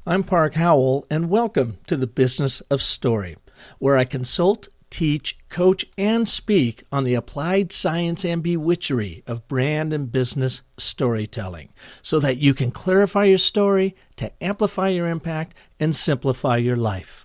I'm Park Howell, and welcome to the Business of Story, where I consult, teach, coach, and speak on the applied science and bewitchery of brand and business storytelling, so that you can clarify your story to amplify your impact and simplify your life.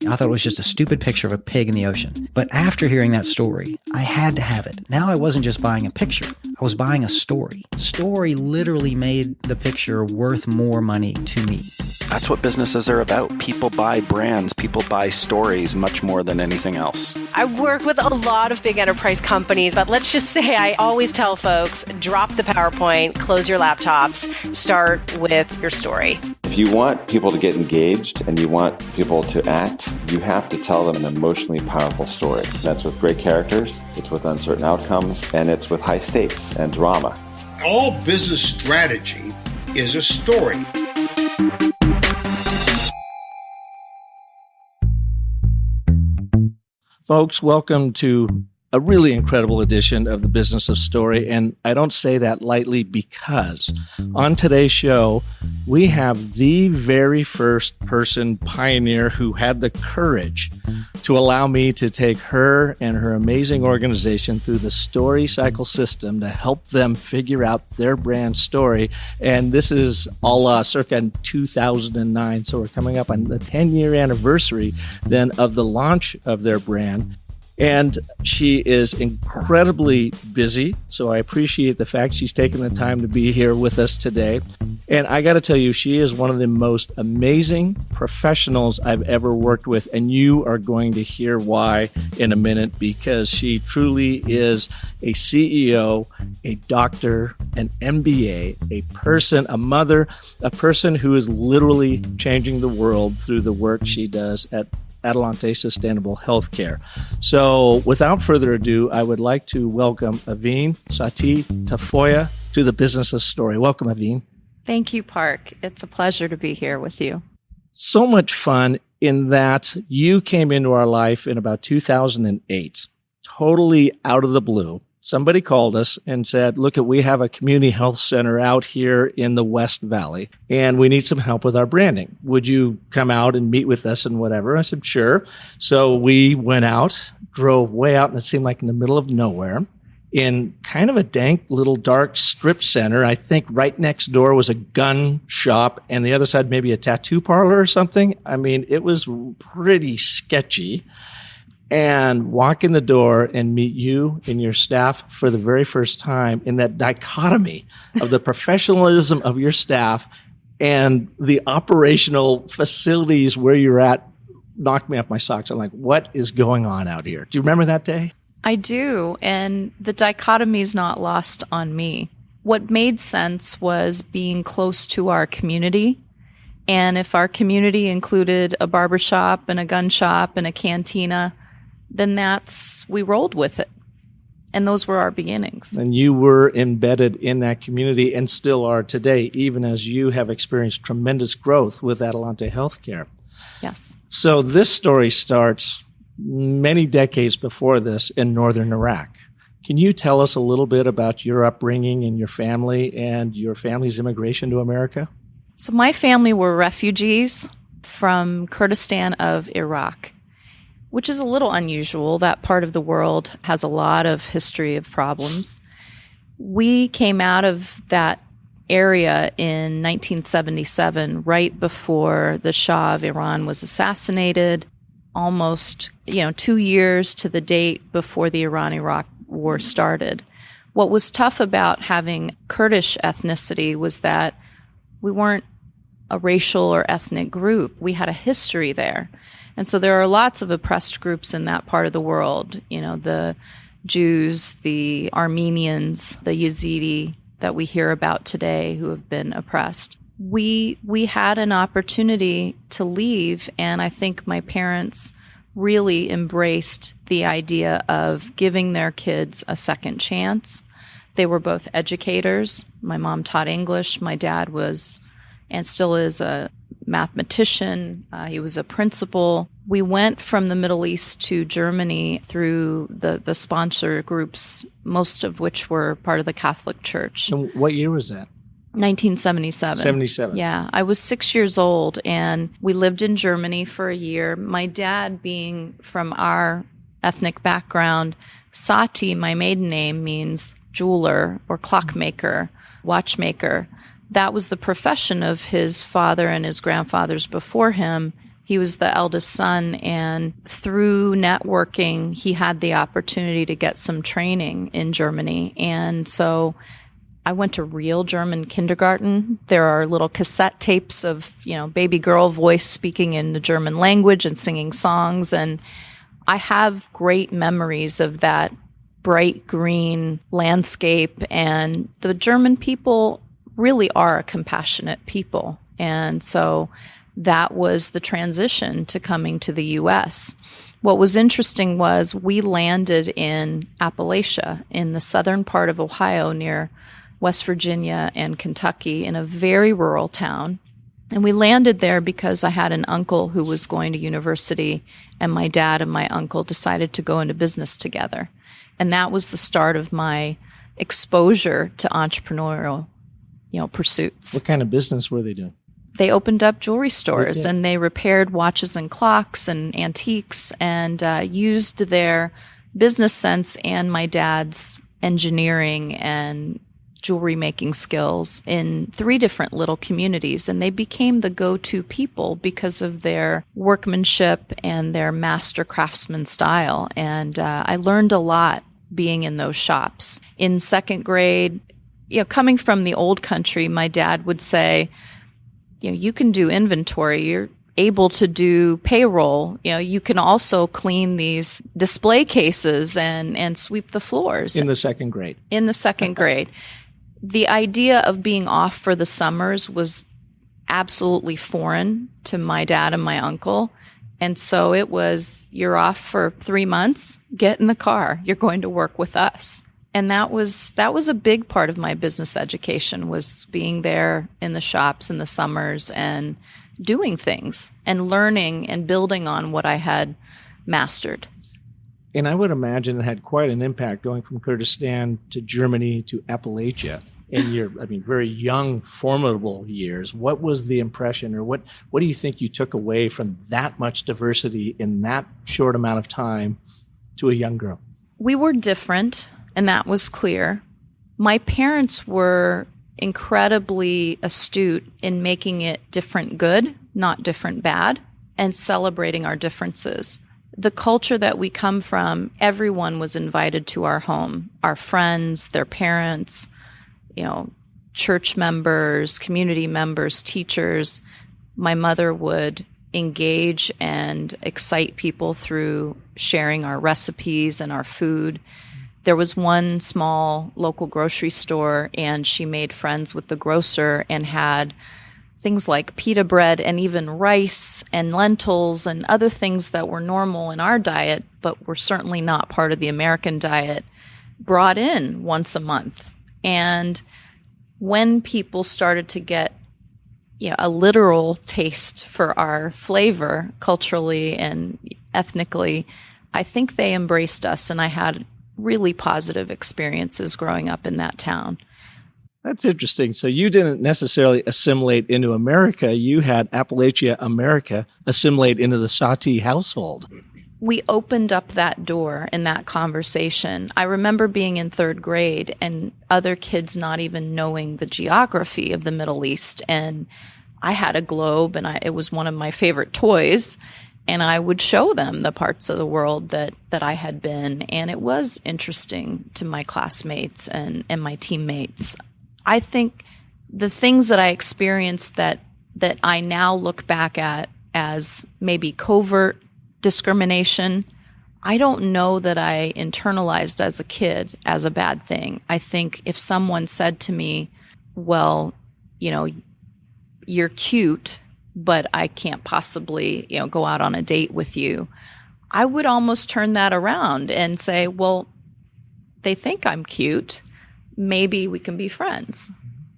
I thought it was just a stupid picture of a pig in the ocean. But after hearing that story, I had to have it. Now I wasn't just buying a picture. I was buying a story. Story literally made the picture worth more money to me. That's what businesses are about. People buy brands. People buy stories much more than anything else. I work with a lot of big enterprise companies, but let's just say I always tell folks, drop the PowerPoint, close your laptops, start with your story. If you want people to get engaged and you want people to act, you have to tell them an emotionally powerful story. That's with great characters, it's with uncertain outcomes, and it's with high stakes and drama. All business strategy is a story. Folks, welcome to a really incredible edition of the Business of Story, and I don't say that lightly because on today's show, we have the very first person pioneer who had the courage to allow me to take her and her amazing organization through the story cycle system to help them figure out their brand story. And this is all circa 2009, so we're coming up on the 10-year anniversary then of the launch of their brand. And she is incredibly busy, so I appreciate the fact she's taken the time to be here with us today. And I got to tell you, she is one of the most amazing professionals I've ever worked with, and you are going to hear why in a minute, because she truly is a CEO, a doctor, an MBA, a person, a mother, a person who is literally changing the world through the work she does at Adelante Sustainable Healthcare. So without further ado, I would like to welcome Avein Saaty-Tafoya to the Business of Story. Welcome, Avein. Thank you, Park. It's a pleasure to be here with you. So much fun in that you came into our life in about 2008, totally out of the blue. Somebody called us and said, look, we have a community health center out here in the West Valley, and we need some help with our branding. Would you come out and meet with us and whatever? I said, sure. So we went out, drove way out, and it seemed like in the middle of nowhere, in kind of a dank little dark strip center. I think right next door was a gun shop, and the other side maybe a tattoo parlor or something. I mean, it was pretty sketchy. And walk in the door and meet you and your staff for the very first time in that dichotomy of the professionalism of your staff and the operational facilities where you're at knocked me off my socks. I'm like, what is going on out here? Do you remember that day? I do, and the dichotomy is not lost on me. What made sense was being close to our community. And if our community included a barbershop and a gun shop and a cantina, then we rolled with it. And those were our beginnings. And you were embedded in that community and still are today, even as you have experienced tremendous growth with Adelante Healthcare. Yes. So this story starts many decades before this in northern Iraq. Can you tell us a little bit about your upbringing and your family's immigration to America? So my family were refugees from Kurdistan of Iraq, which is a little unusual. That part of the world has a lot of history of problems. We came out of that area in 1977, right before the Shah of Iran was assassinated, almost 2 years to the date before the Iran-Iraq war started. What was tough about having Kurdish ethnicity was that we weren't a racial or ethnic group. We had a history there. And so there are lots of oppressed groups in that part of the world, the Jews, the Armenians, the Yazidi that we hear about today who have been oppressed. We had an opportunity to leave, and I think my parents really embraced the idea of giving their kids a second chance. They were both educators. My mom taught English. My dad was and still is a mathematician. He was a principal. We went from the Middle East to Germany through the sponsor groups, most of which were part of the Catholic Church. And what year was that? 1977. 77. Yeah, I was 6 years old, and we lived in Germany for a year. My dad, being from our ethnic background, Saaty, my maiden name, means jeweler or clockmaker, watchmaker. That was the profession of his father and his grandfathers before him. He was the eldest son, and through networking, he had the opportunity to get some training in Germany. And so I went to real German kindergarten. There are little cassette tapes of, baby girl voice speaking in the German language and singing songs. And I have great memories of that bright green landscape. And the German people really are a compassionate people. And so that was the transition to coming to the U.S. What was interesting was we landed in Appalachia, in the southern part of Ohio near West Virginia and Kentucky, in a very rural town. And we landed there because I had an uncle who was going to university, and my dad and my uncle decided to go into business together. And that was the start of my exposure to entrepreneurial, pursuits. What kind of business were they doing? They opened up jewelry stores, and they repaired watches and clocks and antiques, and used their business sense and my dad's engineering and jewelry making skills in 3 different little communities. And they became the go-to people because of their workmanship and their master craftsman style. And I learned a lot being in those shops. In 2nd grade, coming from the old country, my dad would say, you can do inventory. You're able to do payroll. You can also clean these display cases and sweep the floors. In the 2nd grade. In the 2nd grade. The idea of being off for the summers was absolutely foreign to my dad and my uncle. And so it was, you're off for 3 months, get in the car, you're going to work with us. And that was a big part of my business education, was being there in the shops in the summers and doing things and learning and building on what I had mastered. And I would imagine it had quite an impact going from Kurdistan to Germany to Appalachia in your, very young, formidable years. What was the impression, or what do you think you took away from that much diversity in that short amount of time to a young girl? We were different, and that was clear. My parents were incredibly astute in making it different good, not different bad, and celebrating our differences. The culture that we come from, everyone was invited to our home. Our friends, their parents, church members, community members, teachers. My mother would engage and excite people through sharing our recipes and our food. There was one small local grocery store, and she made friends with the grocer and had things like pita bread and even rice and lentils and other things that were normal in our diet, but were certainly not part of the American diet, brought in once a month. And when people started to get a literal taste for our flavor culturally and ethnically, I think they embraced us, and I had really positive experiences growing up in that town. That's interesting. So you didn't necessarily assimilate into America. You had Appalachia America assimilate into the Saaty household. We opened up that door in that conversation. I remember being in 3rd grade and other kids not even knowing the geography of the Middle East. And I had a globe, and it was one of my favorite toys. And I would show them the parts of the world that I had been. And it was interesting to my classmates and my teammates. I think the things that I experienced that I now look back at as maybe covert discrimination, I don't know that I internalized as a kid as a bad thing. I think if someone said to me, well, you're cute, but I can't possibly, go out on a date with you, I would almost turn that around and say, well, they think I'm cute. Maybe we can be friends,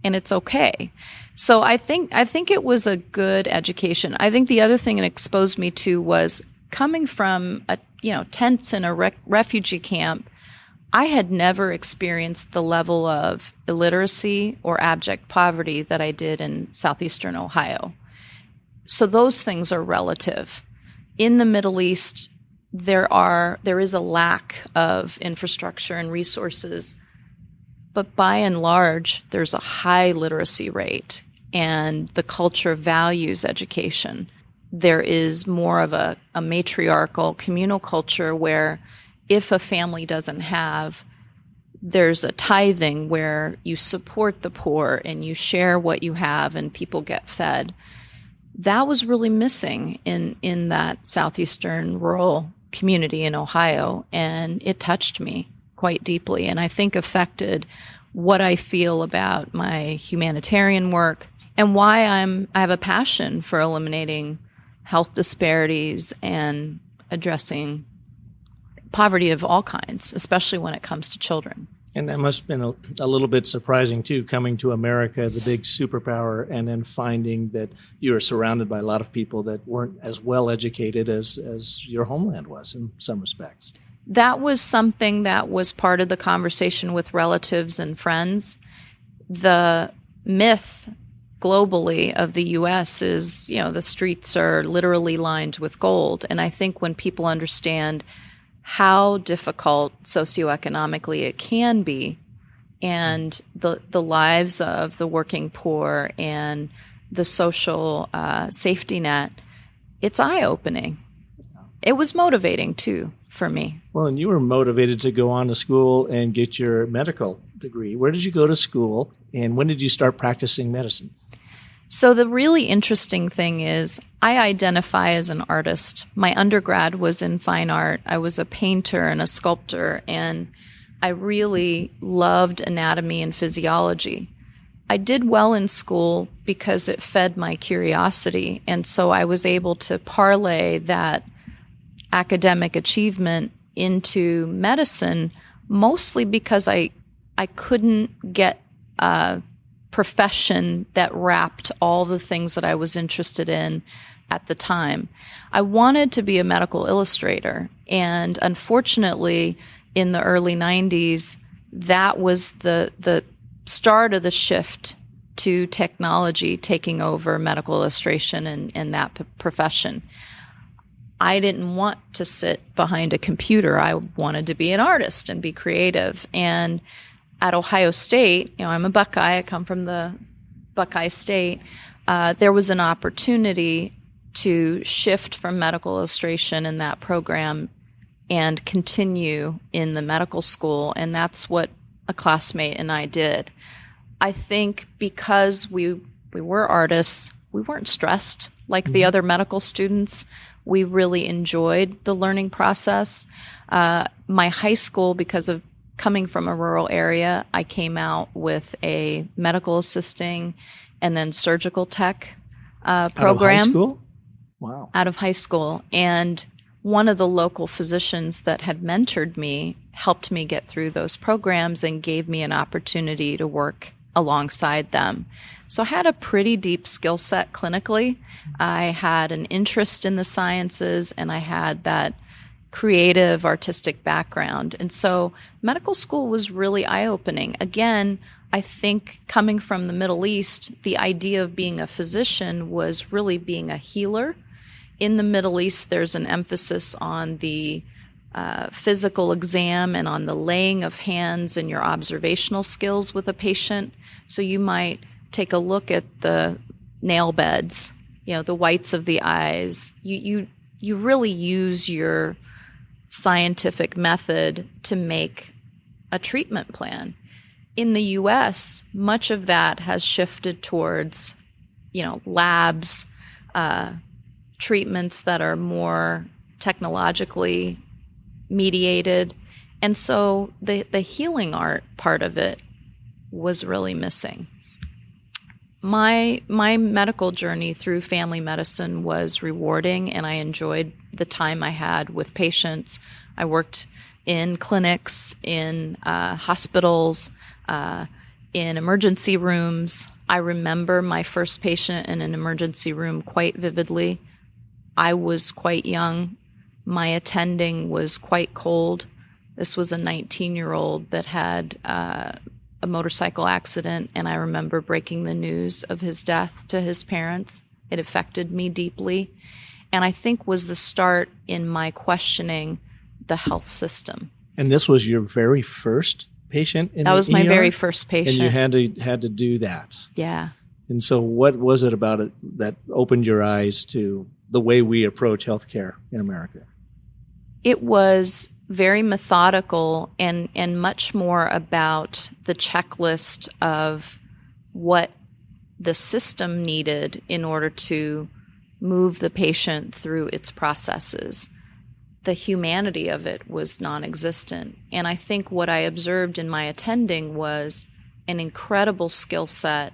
and it's okay. So I think it was a good education. I think the other thing it exposed me to was coming from tents in a refugee camp. I had never experienced the level of illiteracy or abject poverty that I did in southeastern Ohio. So those things are relative. In the Middle East, there is a lack of infrastructure and resources, but by and large, there's a high literacy rate, and the culture values education. There is more of a matriarchal communal culture where if a family doesn't have, there's a tithing where you support the poor and you share what you have and people get fed. That was really missing in that southeastern rural community in Ohio, and it touched me quite deeply, and I think affected what I feel about my humanitarian work and why I have a passion for eliminating health disparities and addressing poverty of all kinds, especially when it comes to children. And that must have been a little bit surprising, too, coming to America, the big superpower, and then finding that you were surrounded by a lot of people that weren't as well educated as your homeland was in some respects. That was something that was part of the conversation with relatives and friends. The myth globally of the U.S. is, the streets are literally lined with gold. And I think when people understand how difficult socioeconomically it can be, and the lives of the working poor and the social safety net, it's eye-opening. It was motivating, too, for me. Well, and you were motivated to go on to school and get your medical degree. Where did you go to school, and when did you start practicing medicine? So the really interesting thing is I identify as an artist. My undergrad was in fine art. I was a painter and a sculptor, and I really loved anatomy and physiology. I did well in school because it fed my curiosity, and so I was able to parlay that academic achievement into medicine, mostly because I couldn't get a profession that wrapped all the things that I was interested in at the time. I wanted to be a medical illustrator, and unfortunately, in the early 90s, that was the start of the shift to technology taking over medical illustration and that profession. I didn't want to sit behind a computer. I wanted to be an artist and be creative. And at Ohio State, I'm a Buckeye. I come from the Buckeye State. There was an opportunity to shift from medical illustration in that program and continue in the medical school. And that's what a classmate and I did. I think because we were artists, we weren't stressed like the other medical students. We really enjoyed the learning process. My high school, because of coming from a rural area, I came out with a medical assisting and then surgical tech program. Out of high school? Wow. Out of high school. And one of the local physicians that had mentored me helped me get through those programs and gave me an opportunity to work alongside them. So I had a pretty deep skill set clinically. I had an interest in the sciences, and I had that creative, artistic background. And so medical school was really eye-opening. Again, I think coming from the Middle East, the idea of being a physician was really being a healer. In the Middle East, there's an emphasis on the physical exam and on the laying of hands and your observational skills with a patient. So you might take a look at the nail beds, the whites of the eyes. You really use your scientific method to make a treatment plan. In the U.S., much of that has shifted towards, labs, treatments that are more technologically mediated. And so the healing art part of it was really missing. My medical journey through family medicine was rewarding, and I enjoyed the time I had with patients. I worked in clinics, in hospitals, in emergency rooms. I remember my first patient in an emergency room quite vividly. I was quite young. My attending was quite cold. This was a 19-year-old that had a motorcycle accident, and I remember breaking the news of his death to his parents. It affected me deeply, and I think was the start in my questioning the health system. And this was your very first patient in That was my ER? very first patient. And you had to do that. Yeah. And so what was it about it that opened your eyes to the way we approach healthcare in America? It was very methodical and much more about the checklist of what the system needed in order to move the patient through its processes. The humanity of it was non-existent. And I think what I observed in my attending was an incredible skill set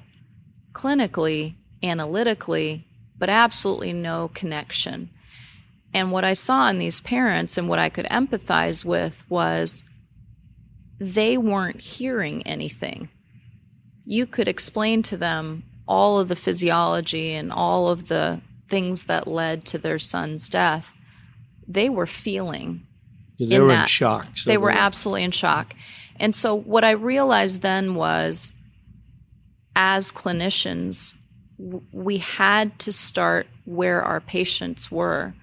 clinically, analytically, but absolutely no connection. And what I saw in these parents and what I could empathize with was they weren't hearing anything. You could explain to them all of the physiology and all of the things that led to their son's death. They were feeling. Because they were in shock. So they were absolutely in shock. And so what I realized then was, as clinicians, we had to start where our patients were.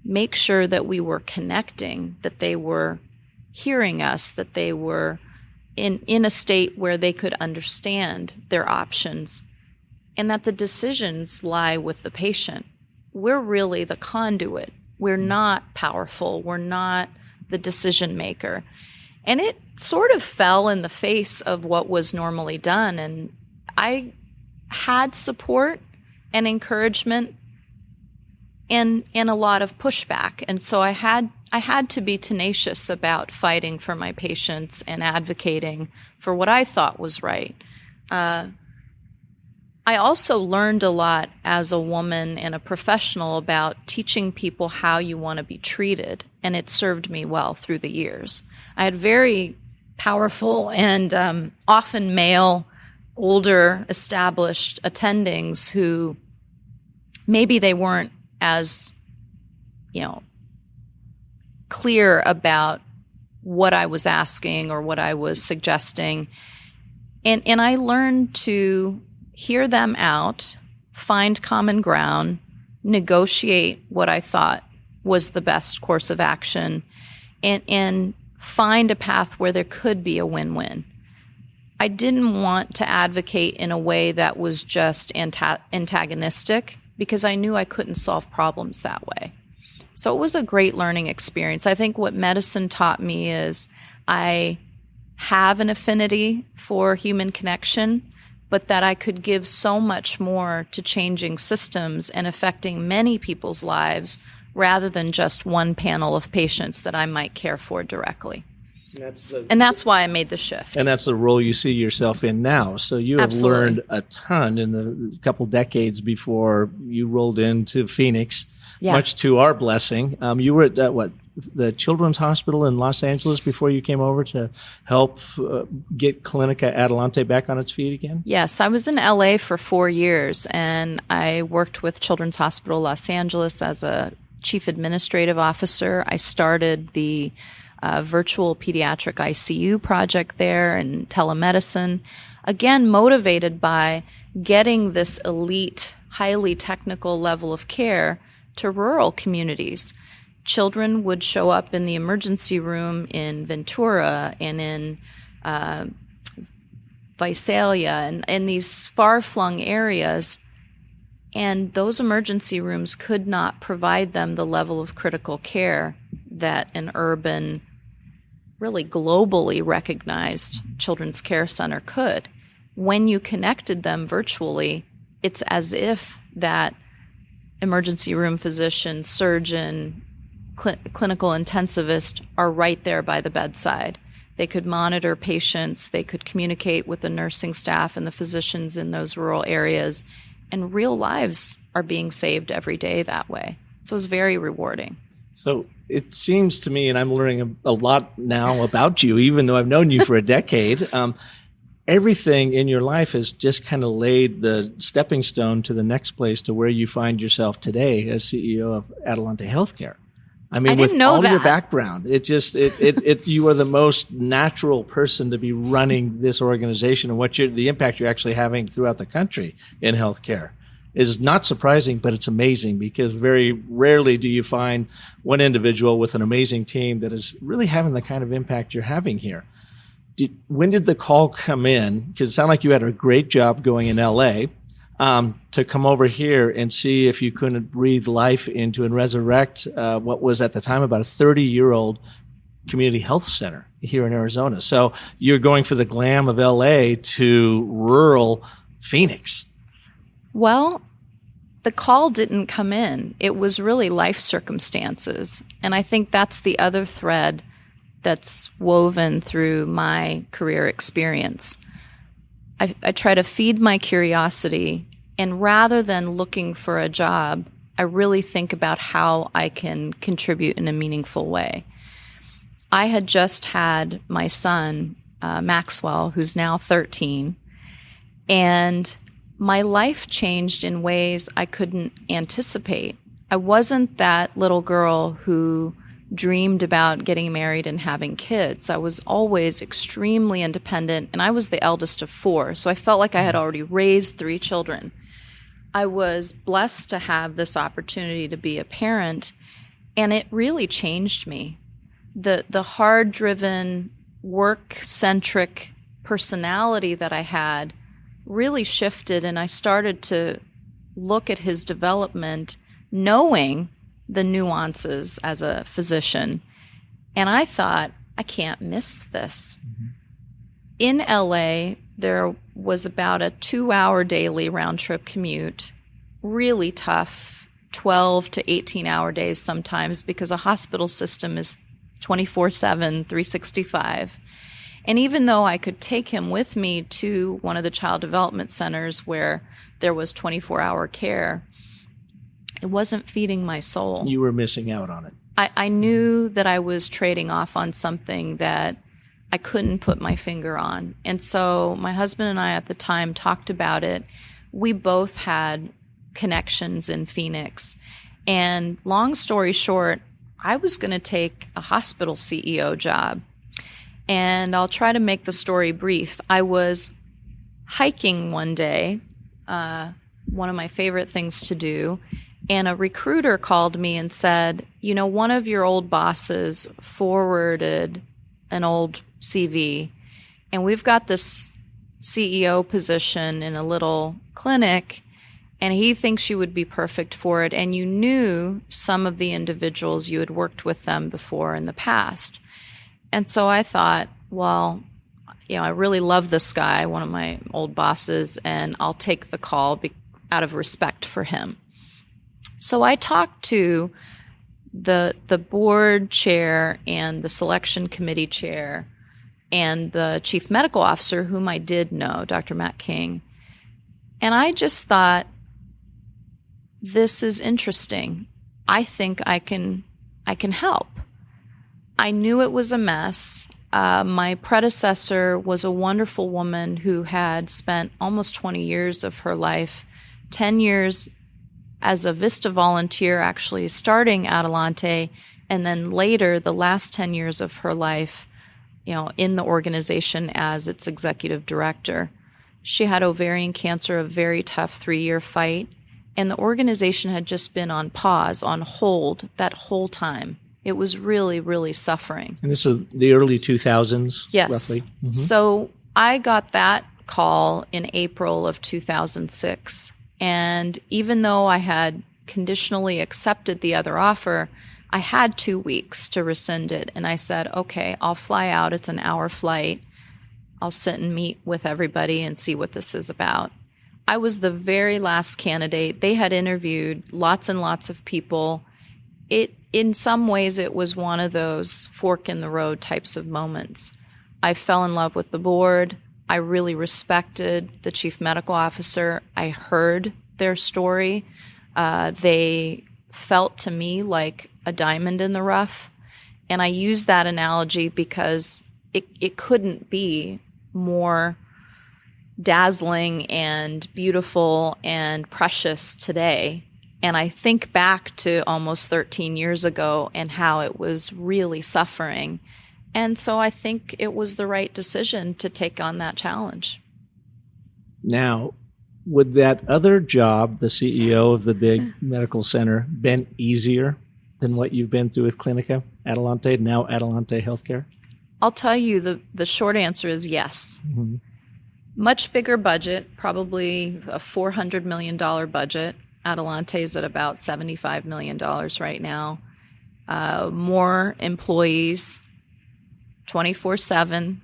Make sure that we were connecting, that they were hearing us, that they were in a state where they could understand their options, and that the decisions lie with the patient. We're really the conduit. We're not powerful. We're not the decision maker. And it sort of fell in the face of what was normally done. And I had support and encouragement and a lot of pushback. And so I had to be tenacious about fighting for my patients and advocating for what I thought was right. I also learned a lot as a woman and a professional about teaching people how you want to be treated, and it served me well through the years. I had very powerful and often male, older, established attendings who maybe they weren't as, clear about what I was asking or what I was suggesting. And I learned to hear them out, find common ground, negotiate what I thought was the best course of action, and find a path where there could be a win-win. I didn't want to advocate in a way that was just antagonistic, because I knew I couldn't solve problems that way. So it was a great learning experience. I think what medicine taught me is I have an affinity for human connection, but that I could give so much more to changing systems and affecting many people's lives rather than just one panel of patients that I might care for directly. And that's why I made the shift. And that's the role you see yourself in now. So you have learned a ton in the couple decades before you rolled into Phoenix, much to our blessing. You were at the Children's Hospital in Los Angeles before you came over to help get Clinica Adelante back on its feet again? Yes, I was in LA for 4 years, and I worked with Children's Hospital Los Angeles as a chief administrative officer. I started the virtual pediatric ICU project there and telemedicine, again, motivated by getting this elite, highly technical level of care to rural communities. Children would show up in the emergency room in Ventura and in Visalia and in these far-flung areas, and those emergency rooms could not provide them the level of critical care that an urban, really globally recognized children's care center could. When you connected them virtually, it's as if that emergency room physician, surgeon, clinical intensivist are right there by the bedside. They could monitor patients, they could communicate with the nursing staff and the physicians in those rural areas, and real lives are being saved every day that way. So it's very rewarding. So it seems to me, and I'm learning a lot now about you, even though I've known you for a decade, everything in your life has just kind of laid the stepping stone to the next place to where you find yourself today as CEO of Adelante Healthcare. I mean, I didn't with know all your that. background, you are the most natural person to be running this organization, and the impact you're actually having throughout the country in healthcare is not surprising, but it's amazing, because very rarely do you find one individual with an amazing team that is really having the kind of impact you're having here. When did the call come in? Because it sounded like you had a great job going in LA. To come over here and see if you couldn't breathe life into and resurrect what was at the time about a 30-year-old community health center here in Arizona. So you're going for the glam of LA to rural Phoenix. Well, the call didn't come in. It was really life circumstances. And I think that's the other thread that's woven through my career experience. I try to feed my curiosity, and rather than looking for a job, I really think about how I can contribute in a meaningful way. I had just had my son, Maxwell, who's now 13, and my life changed in ways I couldn't anticipate. I wasn't that little girl who dreamed about getting married and having kids. I was always extremely independent, and I was the eldest of 4, so I felt like I had already raised 3 children. I was blessed to have this opportunity to be a parent, and it really changed me. The hard-driven, work-centric personality that I had really shifted, and I started to look at his development knowing the nuances as a physician. And I thought, I can't miss this. Mm-hmm. In LA, there was about a 2-hour daily round-trip commute, really tough, 12 to 18-hour days sometimes, because a hospital system is 24/7, 365. And even though I could take him with me to one of the child development centers where there was 24-hour care, it wasn't feeding my soul. You were missing out on it. I knew that I was trading off on something that I couldn't put my finger on. And so my husband and I at the time talked about it. We both had connections in Phoenix. And long story short, I was going to take a hospital CEO job. And I'll try to make the story brief. I was hiking one day, one of my favorite things to do, and a recruiter called me and said, you know, one of your old bosses forwarded an old CV, and we've got this CEO position in a little clinic, and he thinks you would be perfect for it, and you knew some of the individuals, you had worked with them before in the past. And so I thought, well, you know, I really love this guy, one of my old bosses, and I'll take the call out of respect for him. So I talked to the board chair and the selection committee chair and the chief medical officer, whom I did know, Dr. Matt King. And I just thought, this is interesting. I think I can help. I knew it was a mess. My predecessor was a wonderful woman who had spent almost 20 years of her life, 10 years as a Vista volunteer, actually starting Adelante, and then later, the last 10 years of her life, you know, in the organization as its executive director. She had ovarian cancer, a very tough 3-year fight, and the organization had just been on pause, on hold that whole time. It was really, really suffering. And this was the early 2000s, yes. Roughly? Mm-hmm. So I got that call in April of 2006. And even though I had conditionally accepted the other offer, I had 2 weeks to rescind it. And I said, okay, I'll fly out. It's an hour flight. I'll sit and meet with everybody and see what this is about. I was the very last candidate. They had interviewed lots and lots of people. In some ways, it was one of those fork in the road types of moments. I fell in love with the board. I really respected the chief medical officer. I heard their story. They felt to me like a diamond in the rough. And I use that analogy because it couldn't be more dazzling and beautiful and precious today. And I think back to almost 13 years ago and how it was really suffering. And so I think it was the right decision to take on that challenge. Now, would that other job, the CEO of the big medical center, been easier than what you've been through with Clinica Adelante, now Adelante Healthcare? I'll tell you the short answer is yes. Mm-hmm. Much bigger budget, probably a $400 million budget. Adelante is at about $75 million right now. More employees, 24/7.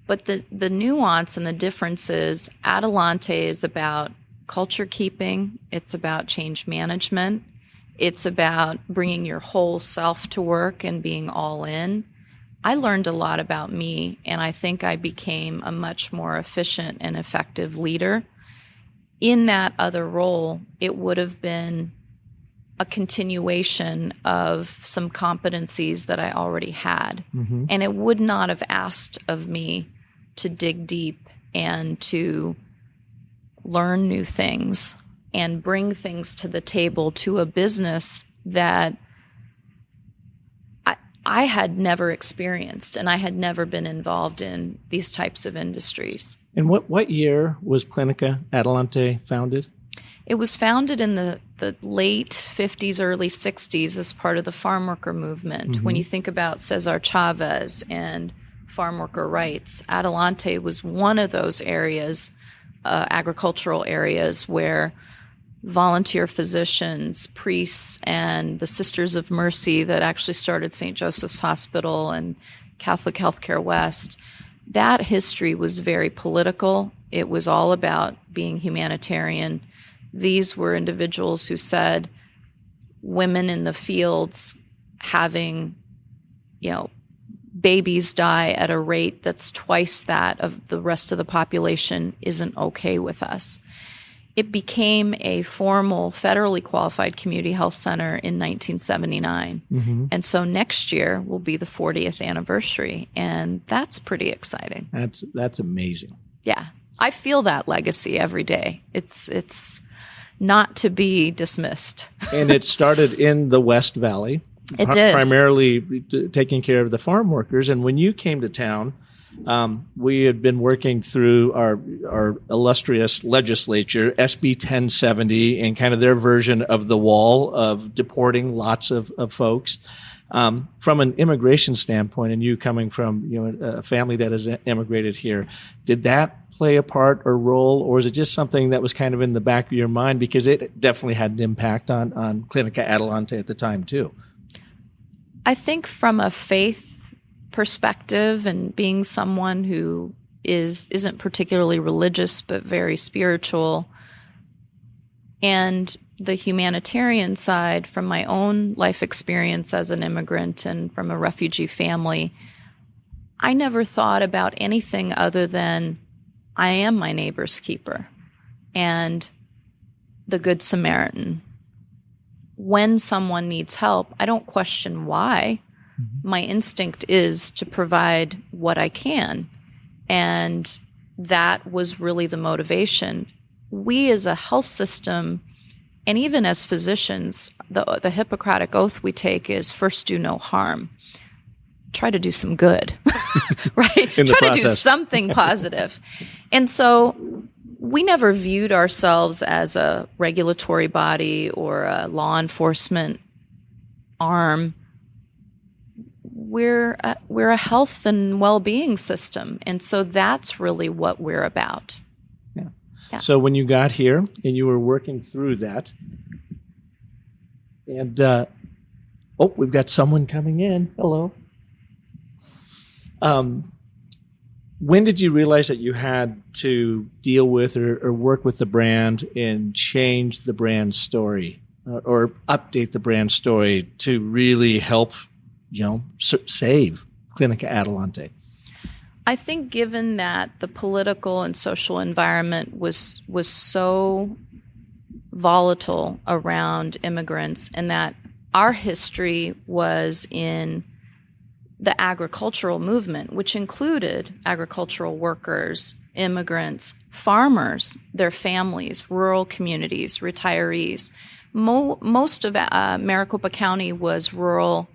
But the nuance and the difference is Adelante is about culture keeping. It's about change management. It's about bringing your whole self to work and being all in. I learned a lot about me, and I think I became a much more efficient and effective leader. In that other role, it would have been a continuation of some competencies that I already had. Mm-hmm. And it would not have asked of me to dig deep and to learn new things and bring things to the table to a business that I had never experienced, and I had never been involved in these types of industries. And what year was Clinica Adelante founded? It was founded in the late 50s, early 60s as part of the farm worker movement. Mm-hmm. When you think about Cesar Chavez and farm worker rights, Adelante was one of those areas, agricultural areas, where volunteer physicians, priests, and the Sisters of Mercy that actually started St. Joseph's Hospital and Catholic Healthcare West, that history was very political. It was all about being humanitarian. These were individuals who said women in the fields having, babies die at a rate that's twice that of the rest of the population isn't okay with us. It became a formal federally qualified community health center in 1979. Mm-hmm. And so next year will be the 40th anniversary, and that's pretty exciting. That's amazing. Yeah. I feel that legacy every day. It's not to be dismissed. And it started in the West Valley. It did. Primarily taking care of the farm workers. And when you came to town, we had been working through our illustrious legislature, SB 1070, and kind of their version of the wall of deporting lots of folks. From an immigration standpoint, and you coming from a family that has immigrated here, did that play a part or role, or is it just something that was kind of in the back of your mind because it definitely had an impact on Clinica Adelante at the time too? I think from a faith perspective and being someone who isn't particularly religious but very spiritual, and the humanitarian side from my own life experience as an immigrant and from a refugee family, I never thought about anything other than I am my neighbor's keeper and the Good Samaritan. When someone needs help, I don't question why. Mm-hmm. My instinct is to provide what I can. And that was really the motivation. We as a health system, and even as physicians, the Hippocratic oath we take is first do no harm. Try to do some good, right? Try to do something positive. And so we never viewed ourselves as a regulatory body or a law enforcement arm. We're a health and well-being system. And so that's really what we're about. Yeah. So when you got here and you were working through that, and we've got someone coming in. Hello. When did you realize that you had to deal with or work with the brand and change the brand story or update the brand story to really help, save Clinica Adelante? I think given that the political and social environment was so volatile around immigrants, and that our history was in the agricultural movement, which included agricultural workers immigrants, farmers, their families, rural communities, retirees. Most of Maricopa County was rural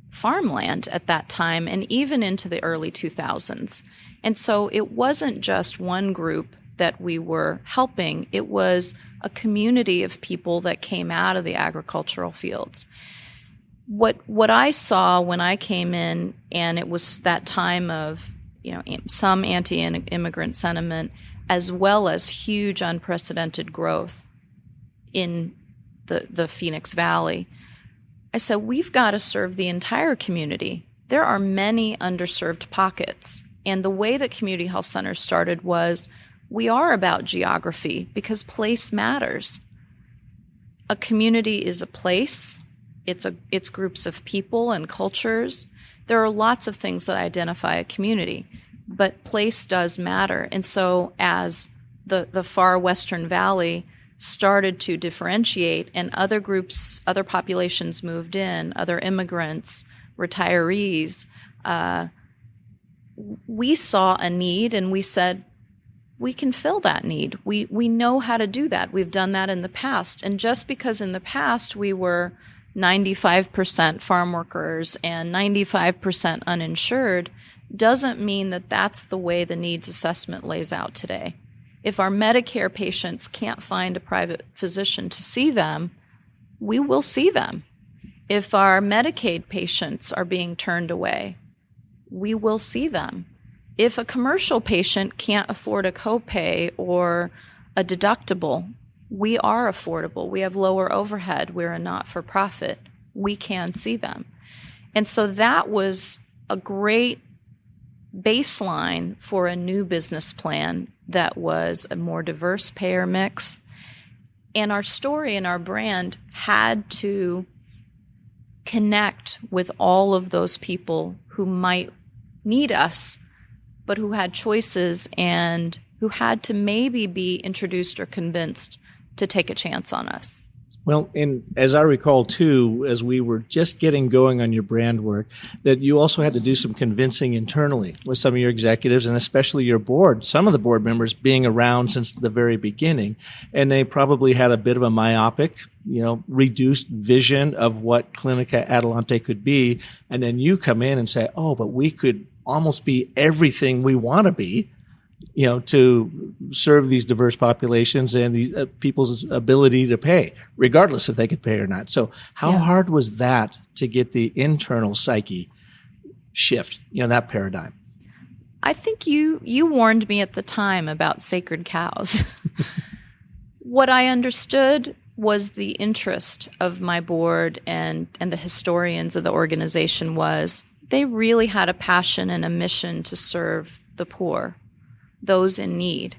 farmland at that time, and even into the early 2000s. And so it wasn't just one group that we were helping. It was a community of people that came out of the agricultural fields. What I saw when I came in, and it was that time of, some anti-immigrant sentiment, as well as huge unprecedented growth in the Phoenix Valley, I said, we've got to serve the entire community. There are many underserved pockets. And the way that community health centers started was, we are about geography because place matters. A community is a place. It's groups of people and cultures. There are lots of things that identify a community, but place does matter. And so as the far Western Valley started to differentiate and other groups, other populations moved in, other immigrants, retirees, we saw a need and we said, we can fill that need. We know how to do that. We've done that in the past. And just because in the past we were 95% farm workers and 95% uninsured doesn't mean that that's the way the needs assessment lays out today. If our Medicare patients can't find a private physician to see them, we will see them. If our Medicaid patients are being turned away, we will see them. If a commercial patient can't afford a copay or a deductible, we are affordable. We have lower overhead. We're a not-for-profit. We can see them. And so that was a great baseline for a new business plan that was a more diverse payer mix. And our story and our brand had to connect with all of those people who might need us, but who had choices and who had to maybe be introduced or convinced to take a chance on us. Well, and as I recall, too, as we were just getting going on your brand work, that you also had to do some convincing internally with some of your executives and especially your board, some of the board members being around since the very beginning. And they probably had a bit of a myopic, reduced vision of what Clinica Adelante could be. And then you come in and say, oh, but we could almost be everything we want to be, to serve these diverse populations and these people's ability to pay, regardless if they could pay or not. So how hard was that to get the internal psyche shift, that paradigm? I think you warned me at the time about sacred cows. What I understood was the interest of my board and the historians of the organization was they really had a passion and a mission to serve the poor, those in need.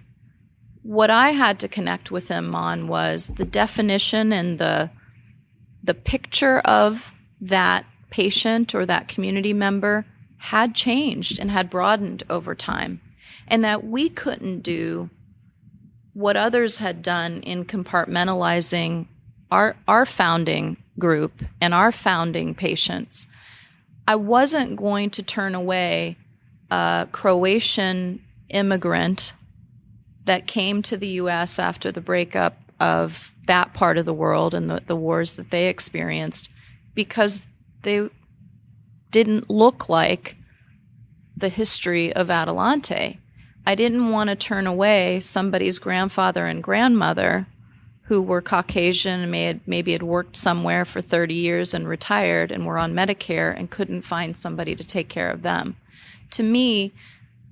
What I had to connect with them on was the definition and the picture of that patient or that community member had changed and had broadened over time, and that we couldn't do what others had done in compartmentalizing our founding group and our founding patients. I wasn't going to turn away a Croatian immigrant that came to the U.S. after the breakup of that part of the world and the wars that they experienced because they didn't look like the history of Adelante. I didn't want to turn away somebody's grandfather and grandmother who were Caucasian and maybe had worked somewhere for 30 years and retired and were on Medicare and couldn't find somebody to take care of them. To me,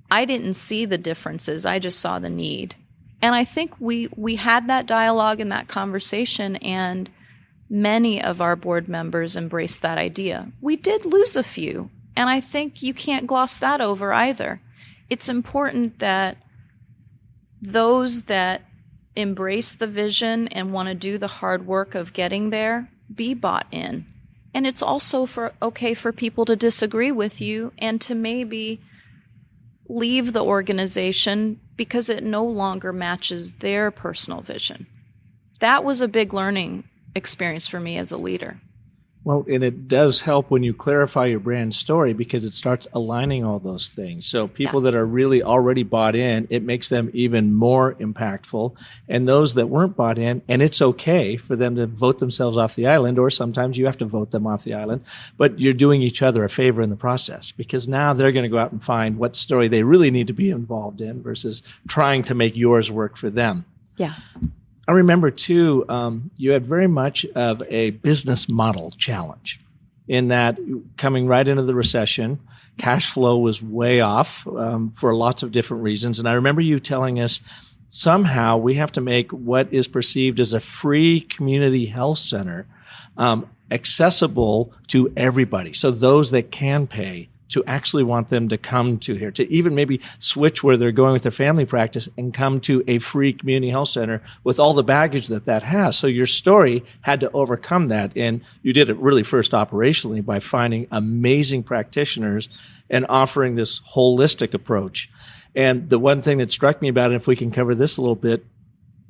I didn't see the differences. I just saw the need. And I think we had that dialogue and that conversation, and many of our board members embraced that idea. We did lose a few, and I think you can't gloss that over either. It's important that those that embrace the vision and want to do the hard work of getting there be bought in. And it's also okay for people to disagree with you and to maybe leave the organization because it no longer matches their personal vision. That was a big learning experience for me as a leader. Well, and it does help when you clarify your brand story because it starts aligning all those things. So people that are really already bought in, it makes them even more impactful. And those that weren't bought in, and it's okay for them to vote themselves off the island, or sometimes you have to vote them off the island, but you're doing each other a favor in the process because now they're going to go out and find what story they really need to be involved in versus trying to make yours work for them. Yeah. I remember, too, you had very much of a business model challenge in that coming right into the recession, cash flow was way off for lots of different reasons. And I remember you telling us somehow we have to make what is perceived as a free community health center accessible to everybody. So those that can pay to actually want them to come to here, to even maybe switch where they're going with their family practice and come to a free community health center with all the baggage that has. So your story had to overcome that. And you did it really first operationally by finding amazing practitioners and offering this holistic approach. And the one thing that struck me about it, if we can cover this a little bit,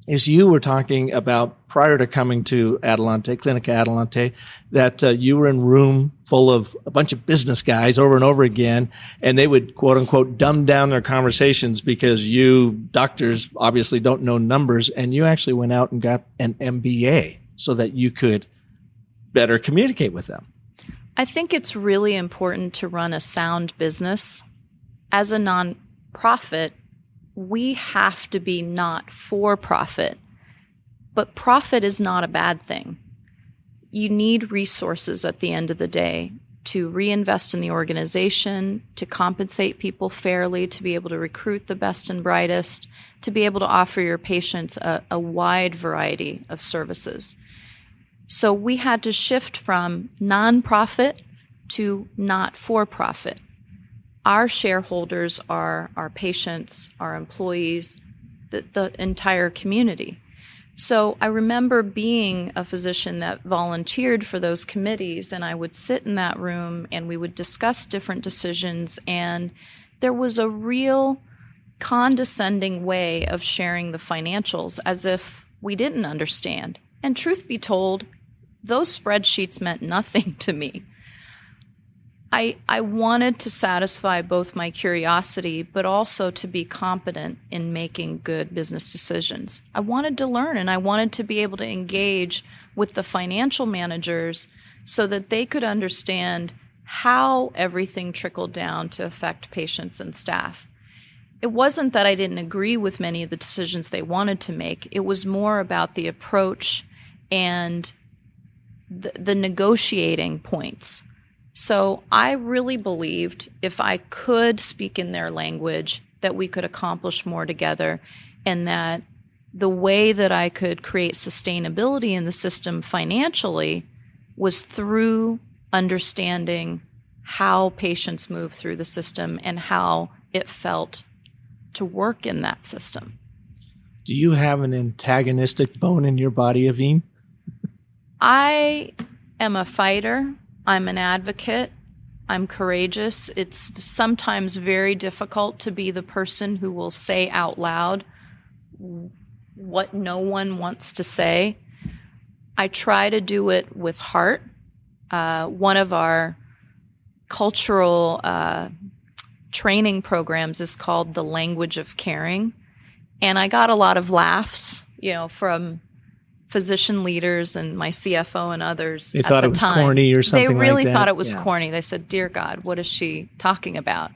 is you were talking about prior to coming to Adelante, Clinica Adelante, that you were in a room full of a bunch of business guys over and over again, and they would, quote unquote, dumb down their conversations because you doctors obviously don't know numbers, and you actually went out and got an MBA so that you could better communicate with them. I think it's really important to run a sound business. As a nonprofit, we have to be not for profit, but profit is not a bad thing. You need resources at the end of the day to reinvest in the organization, to compensate people fairly, to be able to recruit the best and brightest, to be able to offer your patients a wide variety of services. So we had to shift from nonprofit to not for profit. Our shareholders are our patients, our employees, the entire community. So I remember being a physician that volunteered for those committees, and I would sit in that room and we would discuss different decisions, and there was a real condescending way of sharing the financials as if we didn't understand. And truth be told, those spreadsheets meant nothing to me. I wanted to satisfy both my curiosity, but also to be competent in making good business decisions. I wanted to learn, and I wanted to be able to engage with the financial managers so that they could understand how everything trickled down to affect patients and staff. It wasn't that I didn't agree with many of the decisions they wanted to make. It was more about the approach and the negotiating points. So I really believed if I could speak in their language, that we could accomplish more together, and that the way that I could create sustainability in the system financially was through understanding how patients move through the system and how it felt to work in that system. Do you have an antagonistic bone in your body, Avein? I am a fighter. I'm an advocate. I'm courageous. It's sometimes very difficult to be the person who will say out loud what no one wants to say. I try to do it with heart. One of our cultural training programs is called The Language of Caring. And I got a lot of laughs, from physician leaders and my CFO and others. They thought it was corny or something like that. They really thought it was corny. They said, "Dear God, what is she talking about?"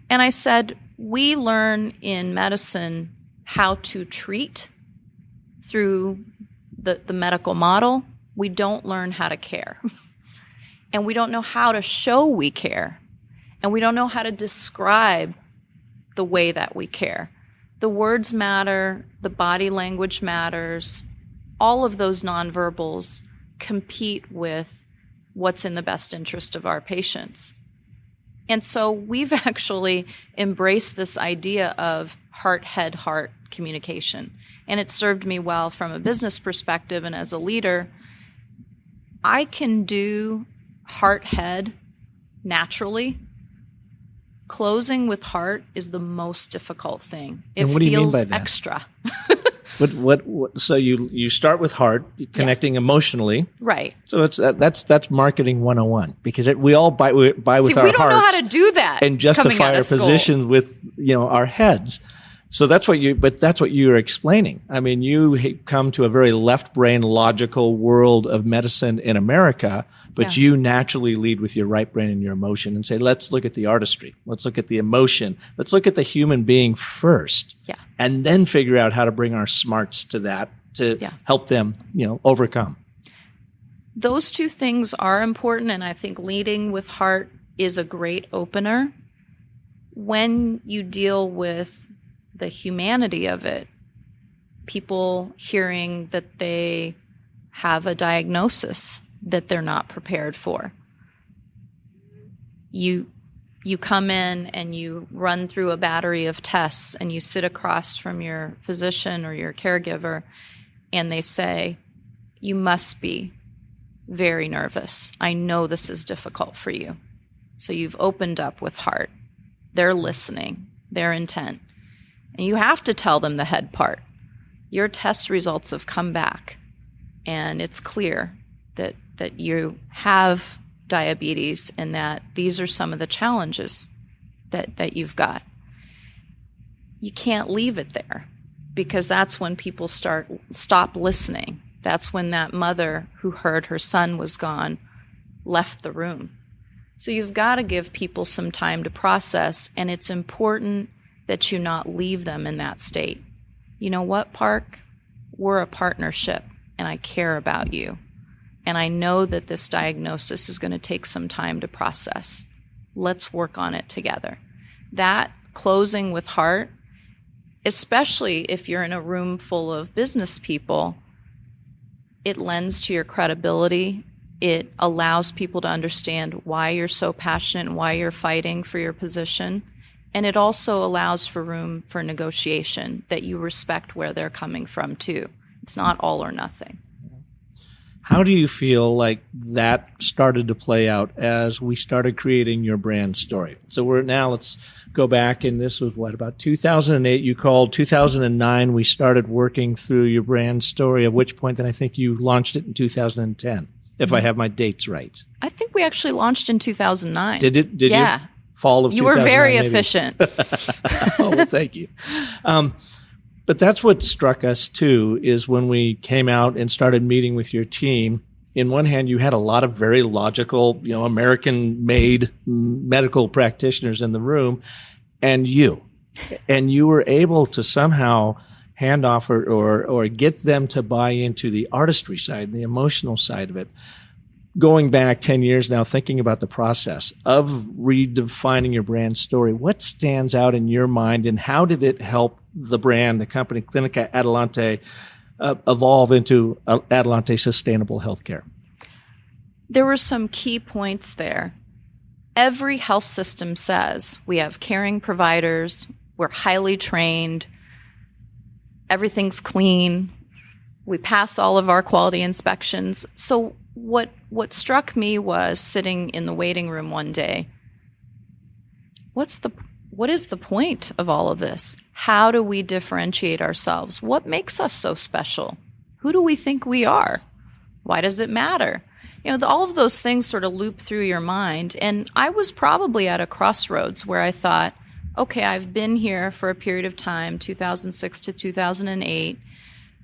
And I said, we learn in medicine how to treat through the medical model. We don't learn how to care. And we don't know how to show we care. And we don't know how to describe the way that we care. The words matter. The body language matters. All of those nonverbals compete with what's in the best interest of our patients. And so we've actually embraced this idea of heart, head, heart communication. And it served me well from a business perspective. And as a leader, I can do heart, head naturally. Closing with heart is the most difficult thing. It and what do you mean feels by that? extra. What so you start with heart, connecting emotionally. Right. So that's marketing 101, because we all buy with our hearts. We don't know how to do that and justify our positions with our heads. So that's what you're explaining. I mean, you come to a very left brain logical world of medicine in America, but you naturally lead with your right brain and your emotion and say, let's look at the artistry. Let's look at the emotion. Let's look at the human being first. Yeah. And then figure out how to bring our smarts to that to help them, overcome. Those two things are important, and I think leading with heart is a great opener. When you deal with the humanity of it, people hearing that they have a diagnosis that they're not prepared for. You come in and you run through a battery of tests, and you sit across from your physician or your caregiver, and they say, you must be very nervous. I know this is difficult for you. So you've opened up with heart. They're listening. They're intent. And you have to tell them the head part. Your test results have come back, and it's clear that you have diabetes and that these are some of the challenges that you've got. You can't leave it there, because that's when people stop listening. That's when that mother who heard her son was gone left the room. So you've got to give people some time to process, and it's important that you not leave them in that state. You know what, Park? We're a partnership, and I care about you. And I know that this diagnosis is going to take some time to process. Let's work on it together. That closing with heart, especially if you're in a room full of business people, it lends to your credibility. It allows people to understand why you're so passionate and why you're fighting for your position. And it also allows for room for negotiation, that you respect where they're coming from too. It's not all or nothing. How do you feel like that started to play out as we started creating your brand story? So let's go back, and this was about 2008 you called. 2009 we started working through your brand story, at which point then I think you launched it in 2010, if I have my dates right. I think we actually launched in 2009. Did you? Fall of 2009. You were very maybe? efficient. Oh, well, thank you. But that's what struck us, too, is when we came out and started meeting with your team. In one hand, you had a lot of very logical, American-made medical practitioners in the room, and you were able to somehow hand off or get them to buy into the artistry side, the emotional side of it. Going back 10 years now, thinking about the process of redefining your brand story, what stands out in your mind, and how did it help the brand, the company, Clinica Adelante, evolve into Adelante Sustainable Healthcare? There were some key points there. Every health system says we have caring providers, we're highly trained, everything's clean, we pass all of our quality inspections. So what struck me was sitting in the waiting room one day. What is the point of all of this? How do we differentiate ourselves? What makes us so special? Who do we think we are? Why does it matter? All of those things sort of loop through your mind. And I was probably at a crossroads where I thought, okay, I've been here for a period of time, 2006 to 2008.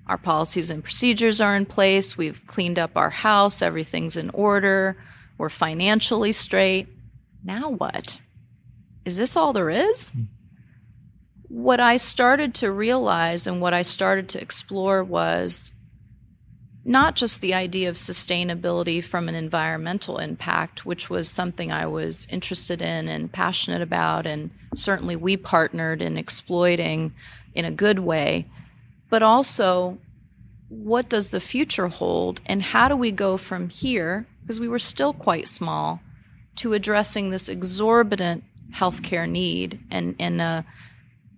Our policies and procedures are in place. We've cleaned up our house. Everything's in order. We're financially straight. Now what? Is this all there is? What I started to realize and what I started to explore was not just the idea of sustainability from an environmental impact, which was something I was interested in and passionate about, and certainly we partnered in exploiting in a good way, but also what does the future hold, and how do we go from here, because we were still quite small, to addressing this exorbitant healthcare need and a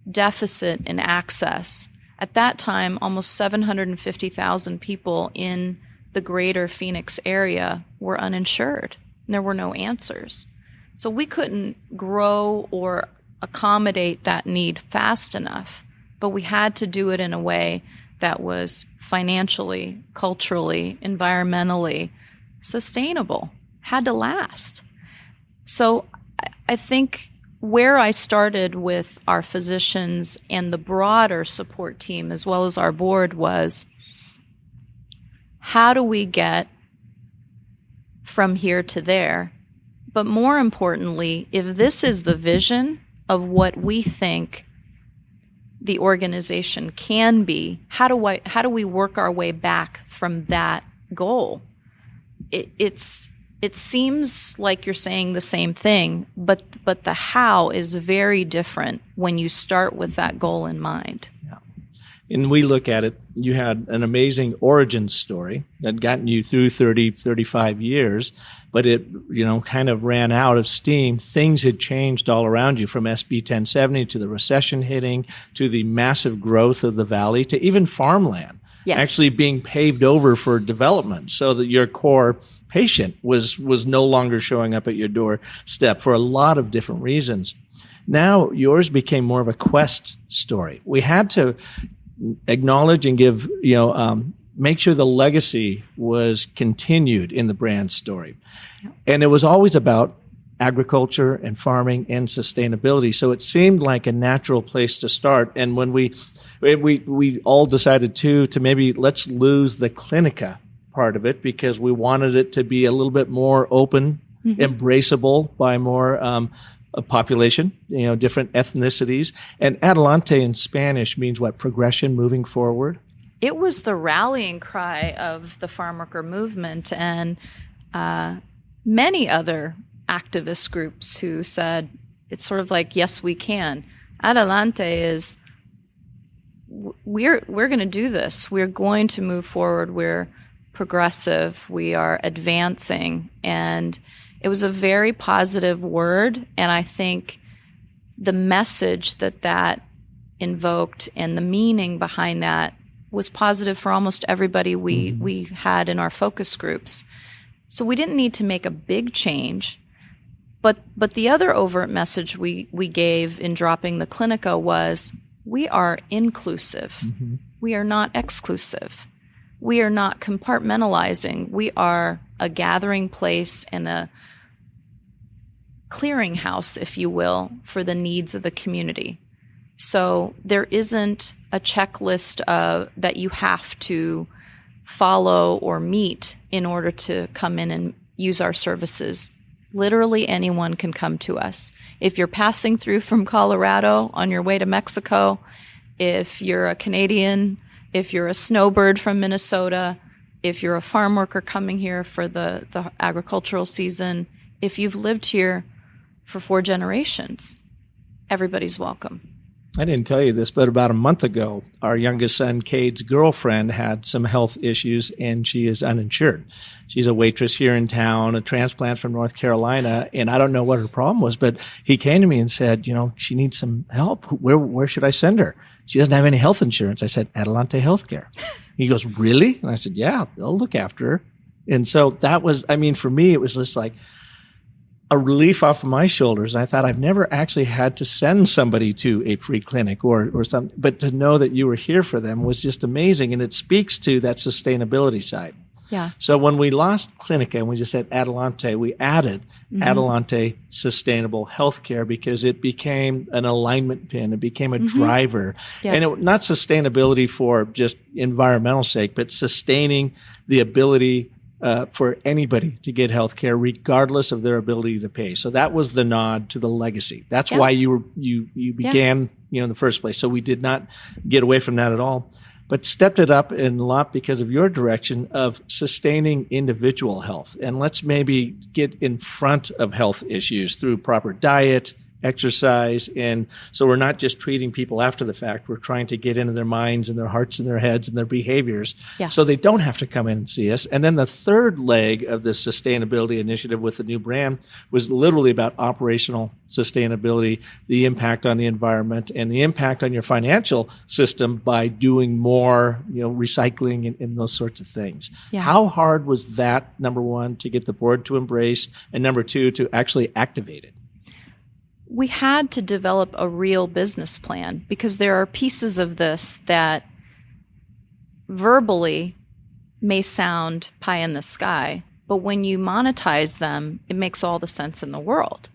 deficit in access. At that time, almost 750,000 people in the greater Phoenix area were uninsured, and there were no answers. So we couldn't grow or accommodate that need fast enough, but we had to do it in a way that was financially, culturally, environmentally sustainable, had to last. So I think where I started with our physicians and the broader support team, as well as our board, was how do we get from here to there? But more importantly, if this is the vision of what we think the organization can be, how do we work our way back from that goal? It seems like you're saying the same thing, but the how is very different when you start with that goal in mind. Yeah. And we look at it, you had an amazing origin story that gotten you through 30, 35 years, but it, kind of ran out of steam. Things had changed all around you, from SB 1070 to the recession hitting, to the massive growth of the valley, to even farmland. Yes. Actually being paved over for development, so that your core patient was no longer showing up at your doorstep for a lot of different reasons. Now yours became more of a quest story. We had to acknowledge and give, make sure the legacy was continued in the brand story. Yep. And it was always about agriculture and farming and sustainability. So it seemed like a natural place to start. And when we all decided to maybe let's lose the Clinica part of it, because we wanted it to be a little bit more open, embraceable by more a population, different ethnicities. And Adelante in Spanish means what? Progression, moving forward. It was the rallying cry of the farm worker movement and many other activist groups who said, it's sort of like, yes, we can. Adelante is, we're going to do this. We're going to move forward. We're progressive. We are advancing. And it was a very positive word. And I think the message that invoked and the meaning behind that was positive for almost everybody we had in our focus groups. So we didn't need to make a big change. But the other overt message we gave in dropping the Clinica was, we are inclusive. We are not exclusive. We are not compartmentalizing. We are a gathering place and a clearinghouse, if you will, for the needs of the community. So there isn't a checklist that you have to follow or meet in order to come in and use our services. Literally anyone can come to us. If you're passing through from Colorado on your way to Mexico, if you're a Canadian, if you're a snowbird from Minnesota, if you're a farm worker coming here for the agricultural season, if you've lived here for 4 generations, everybody's welcome. I didn't tell you this, but about a month ago, our youngest son, Cade's girlfriend, had some health issues, and she is uninsured. She's a waitress here in town, a transplant from North Carolina, and I don't know what her problem was, but he came to me and said, she needs some help. Where should I send her? She doesn't have any health insurance. I said, Adelante Healthcare. He goes, really? And I said, yeah, they'll look after her. And so that was, for me, it was just like a relief off of my shoulders. I thought, I've never actually had to send somebody to a free clinic or something, but to know that you were here for them was just amazing. And it speaks to that sustainability side. Yeah. So when we lost Clinica and we just said Adelante, we added Adelante Sustainable Healthcare, because it became an alignment pin. It became a driver. Yeah. And not sustainability for just environmental sake, but sustaining the ability for anybody to get health care regardless of their ability to pay. So that was the nod to the legacy. That's why you began in the first place. So we did not get away from that at all, but stepped it up in a lot because of your direction of sustaining individual health. And let's maybe get in front of health issues through proper diet, exercise. And so we're not just treating people after the fact. We're trying to get into their minds and their hearts and their heads and their behaviors so they don't have to come in and see us. And then the third leg of this sustainability initiative with the new brand was literally about operational sustainability, the impact on the environment and the impact on your financial system by doing more, recycling and those sorts of things. Yeah. How hard was that, number one, to get the board to embrace, and number two, to actually activate it? We had to develop a real business plan, because there are pieces of this that verbally may sound pie in the sky, but when you monetize them, it makes all the sense in the world.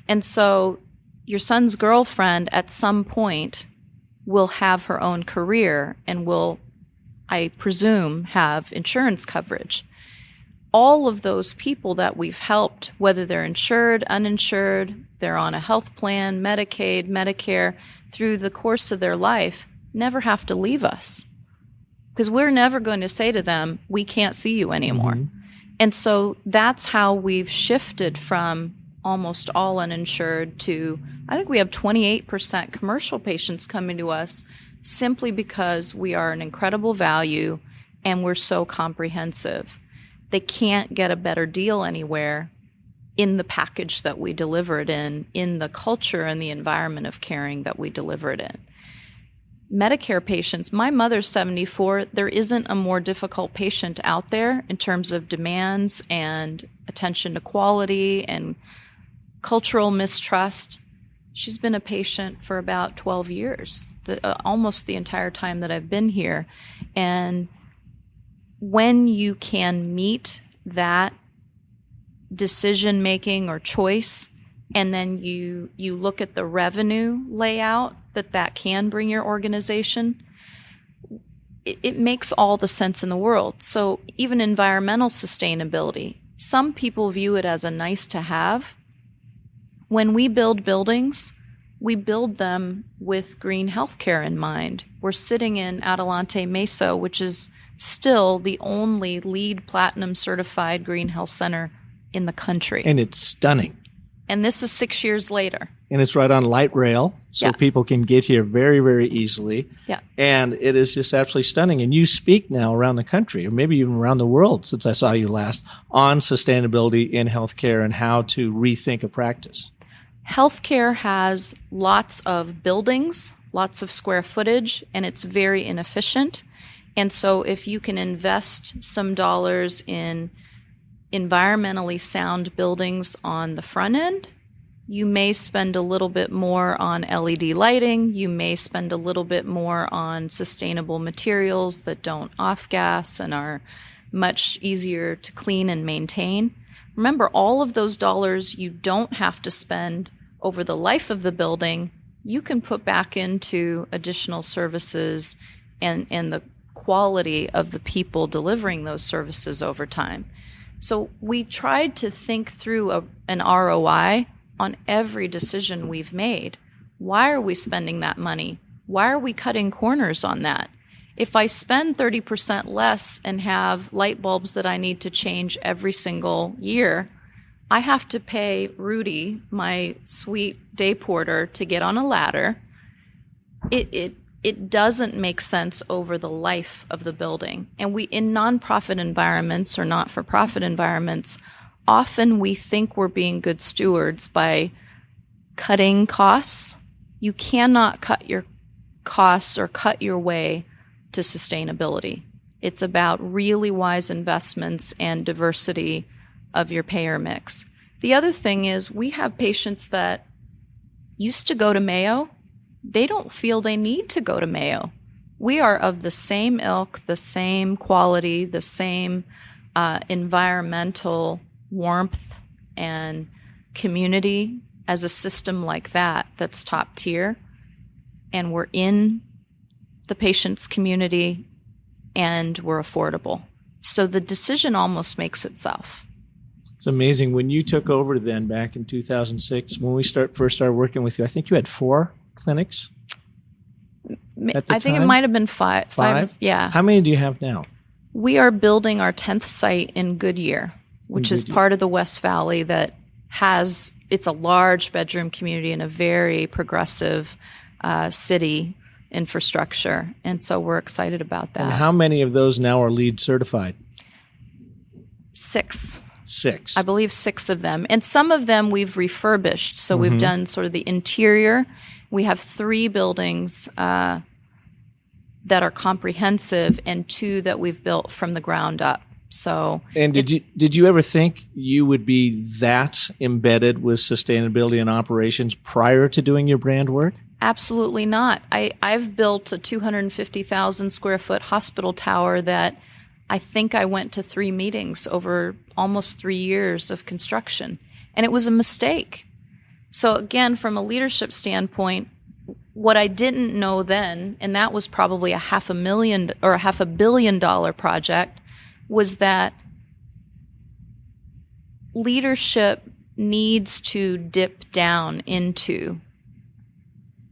And so your son's girlfriend at some point will have her own career and will, I presume, have insurance coverage. All of those people that we've helped, whether they're insured, uninsured, they're on a health plan, Medicaid, Medicare, through the course of their life, never have to leave us. Because we're never going to say to them, we can't see you anymore. Mm-hmm. And so that's how we've shifted from almost all uninsured to, I think we have 28% commercial patients coming to us simply because we are an incredible value and we're so comprehensive. They can't get a better deal anywhere in the package that we deliver it in the culture and the environment of caring that we deliver it in. Medicare patients, my mother's 74, there isn't a more difficult patient out there in terms of demands and attention to quality and cultural mistrust. She's been a patient for about 12 years, almost the entire time that I've been here. And when you can meet that decision making or choice, and then you look at the revenue layout that can bring your organization, it makes all the sense in the world. So even environmental sustainability, some people view it as a nice to have. When we build buildings, we build them with green healthcare in mind. We're sitting in Adelante Mesa, which is still the only LEED Platinum certified green health center in the country. And it's stunning. And this is 6 years later. And it's right on light rail, so people can get here very, very easily. Yeah. And it is just absolutely stunning. And you speak now around the country, or maybe even around the world since I saw you last, on sustainability in healthcare and how to rethink a practice. Healthcare has lots of buildings, lots of square footage, and it's very inefficient. And so if you can invest some dollars in environmentally sound buildings on the front end, you may spend a little bit more on LED lighting. You may spend a little bit more on sustainable materials that don't off-gas and are much easier to clean and maintain. Remember, all of those dollars you don't have to spend over the life of the building, you can put back into additional services and the quality of the people delivering those services over time. So we tried to think through an ROI on every decision we've made. Why are we spending that money? Why are we cutting corners on that? If I spend 30% less and have light bulbs that I need to change every single year, I have to pay Rudy, my sweet day porter, to get on a ladder. It doesn't make sense over the life of the building. And we, in nonprofit environments or not-for-profit environments, often we think we're being good stewards by cutting costs. You cannot cut your costs or cut your way to sustainability. It's about really wise investments and diversity of your payer mix. The other thing is we have patients that used to go to Mayo. They don't feel they need to go to Mayo. We are of the same ilk, the same quality, the same environmental warmth and community as a system like that's top tier. And we're in the patient's community and we're affordable. So the decision almost makes itself. It's amazing. When you took over then back in 2006, when we first started working with you, I think you had 4 clinics at the I think time? it might have been 5. 5? Yeah. How many do you have now? We are building our 10th site in Goodyear, which is part of the West Valley that it's a large bedroom community and a very progressive city infrastructure. And so we're excited about that. And how many of those now are LEED certified? 6. 6. I believe 6 of them. And some of them we've refurbished. So we've done sort of the interior. We have 3 buildings that are comprehensive and 2 that we've built from the ground up. So, and did you ever think you would be that embedded with sustainability and operations prior to doing your brand work? Absolutely not. I've built a 250,000 square foot hospital tower that I think I went to 3 meetings over almost 3 years of construction, and it was a mistake. So again, from a leadership standpoint, what I didn't know then, and that was probably a $500,000 or $500 million project, was that leadership needs to dip down into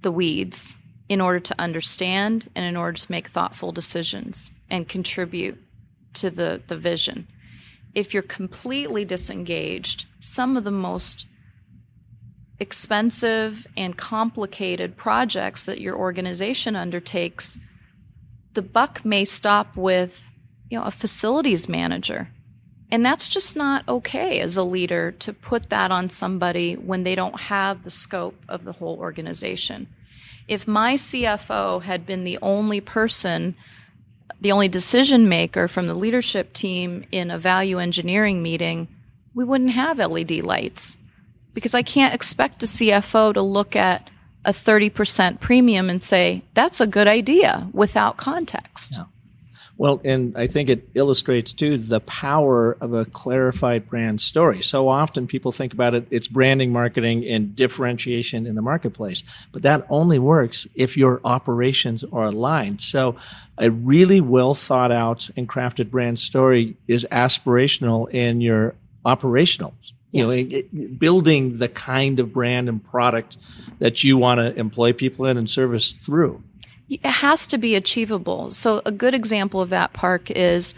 the weeds in order to understand and in order to make thoughtful decisions and contribute to the vision. If you're completely disengaged, some of the most expensive and complicated projects that your organization undertakes, the buck may stop with, a facilities manager. And that's just not okay as a leader to put that on somebody when they don't have the scope of the whole organization. If my CFO had been the only person, the only decision maker from the leadership team in a value engineering meeting, we wouldn't have LED lights. Because I can't expect a CFO to look at a 30% premium and say, that's a good idea without context. No. Well, and I think it illustrates, too, the power of a clarified brand story. So often people think about it, it's branding, marketing, and differentiation in the marketplace. But that only works if your operations are aligned. So a really well thought out and crafted brand story is aspirational in your operational. Yes. Building the kind of brand and product that you want to employ people in and service through. It has to be achievable. So a good example of that, Park, is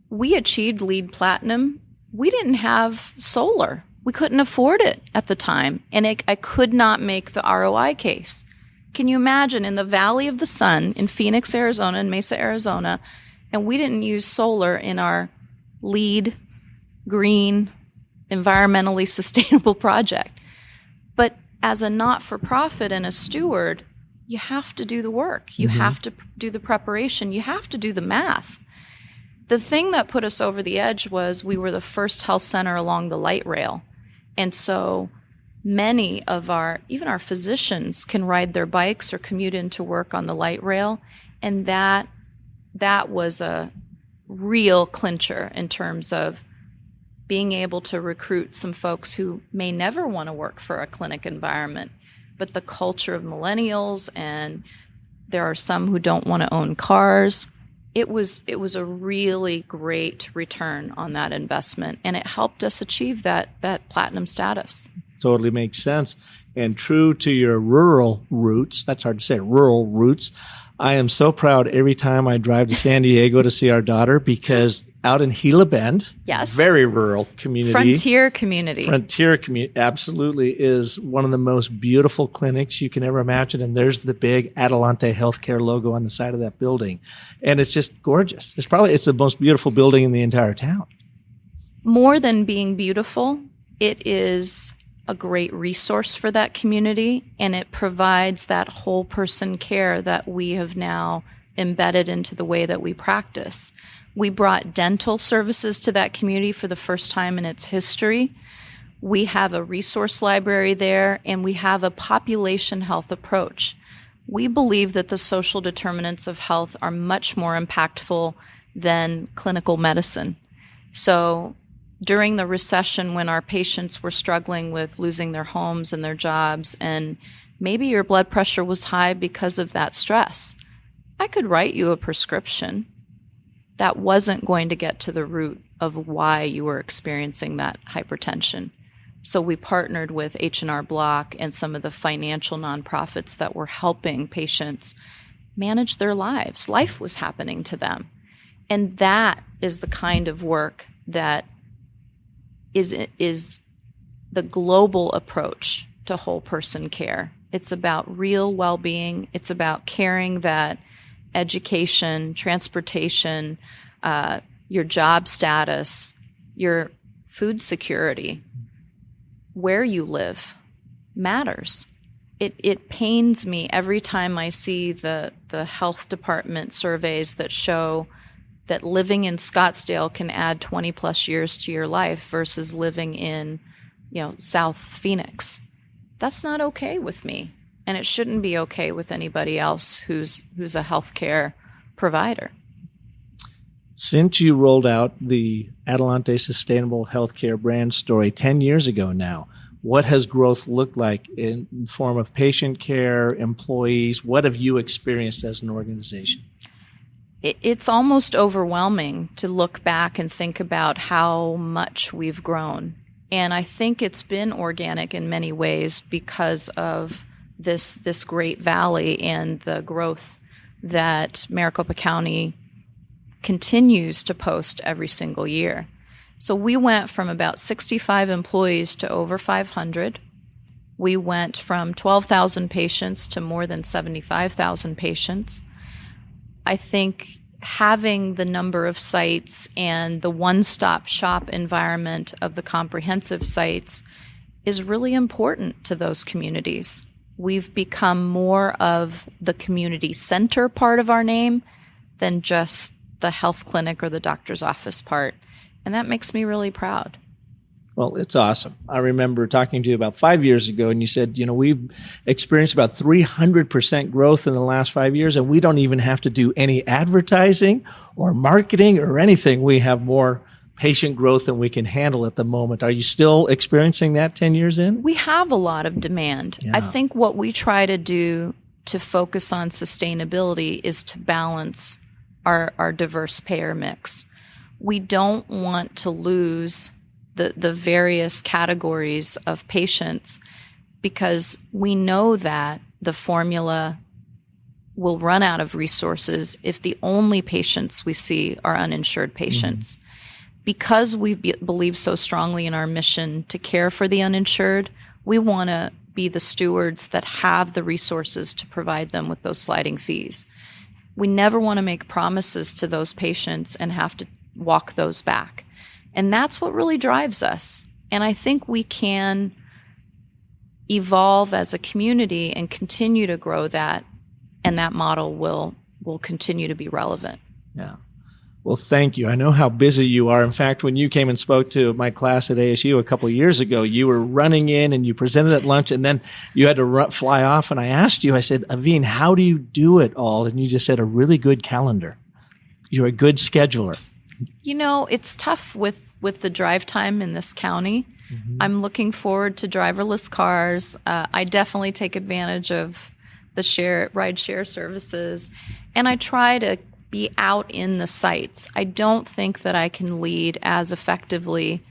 we achieved LEED Platinum. We didn't have solar. We couldn't afford it at the time. And I could not make the ROI case. Can you imagine in the Valley of the Sun in Phoenix, Arizona, and Mesa, Arizona, and we didn't use solar in our LEED green environmentally sustainable project. But as a not-for-profit and a steward, you have to do the work. You have to do the preparation. You have to do the math. The thing that put us over the edge was we were the first health center along the light rail. And so many of even our physicians can ride their bikes or commute into work on the light rail. And that was a real clincher in terms of being able to recruit some folks who may never want to work for a clinic environment, but the culture of millennials, and there are some who don't want to own cars. It was a really great return on that investment, and it helped us achieve that platinum status. Totally makes sense. And true to your rural roots, that's hard to say, rural roots, I am so proud every time I drive to San Diego to see our daughter, because out in Gila Bend, yes, very rural community. Frontier community, absolutely, is one of the most beautiful clinics you can ever imagine. And there's the big Adelante Healthcare logo on the side of that building. And it's just gorgeous. It's the most beautiful building in the entire town. More than being beautiful, it is a great resource for that community, and it provides that whole person care that we have now embedded into the way that we practice. We brought dental services to that community for the first time in its history. We have a resource library there, and we have a population health approach. We believe that the social determinants of health are much more impactful than clinical medicine. So during the recession, when our patients were struggling with losing their homes and their jobs, and maybe your blood pressure was high because of that stress, I could write you a prescription that wasn't going to get to the root of why you were experiencing that hypertension. So we partnered with H&R Block and some of the financial nonprofits that were helping patients manage their lives. Life was happening to them. And that is the kind of work that is the global approach to whole person care. It's about real well-being. It's about caring that education, transportation, your job status, your food security, where you live matters. It pains me every time I see the health department surveys that show that living in Scottsdale can add 20 plus years to your life versus living in, South Phoenix. That's not okay with me. and it shouldn't be okay with anybody else who's a healthcare provider. Since you rolled out the Adelante Sustainable Healthcare brand story 10 years ago now, what has growth looked like in the form of patient care, employees? What have you experienced as an organization? It's almost overwhelming to look back and think about how much we've grown. And I think it's been organic in many ways because of this great valley and the growth that Maricopa County continues to post every single year. So we went from about 65 employees to over 500. We went from 12,000 patients to more than 75,000 patients. I think having the number of sites and the one-stop shop environment of the comprehensive sites is really important to those communities. We've become more of the community center part of our name than just the health clinic or the doctor's office part. And that makes me really proud. Well, it's awesome. I remember talking to you about 5 years ago, and you said, we've experienced about 300% growth in the last 5 years, and we don't even have to do any advertising or marketing or anything. We have more patient growth than we can handle at the moment. Are you still experiencing that 10 years in? We have a lot of demand. Yeah. I think what we try to do to focus on sustainability is to balance our diverse payer mix. We don't want to lose the various categories of patients because we know that the formula will run out of resources if the only patients we see are uninsured patients. Because we believe so strongly in our mission to care for the uninsured, we want to be the stewards that have the resources to provide them with those sliding fees. We never want to make promises to those patients and have to walk those back. And that's what really drives us. And I think we can evolve as a community and continue to grow that, and that model will continue to be relevant. Yeah. Well, thank you. I know how busy you are. In fact, when you came and spoke to my class at ASU a couple of years ago, you were running in and you presented at lunch, and then you had to fly off. And I asked you, I said, Avein, how do you do it all? And you just said, a really good calendar. You're a good scheduler. It's tough with the drive time in this county. I'm looking forward to driverless cars. I definitely take advantage of the ride share services, and I try to be out in the sites. I don't think that I can lead as effectively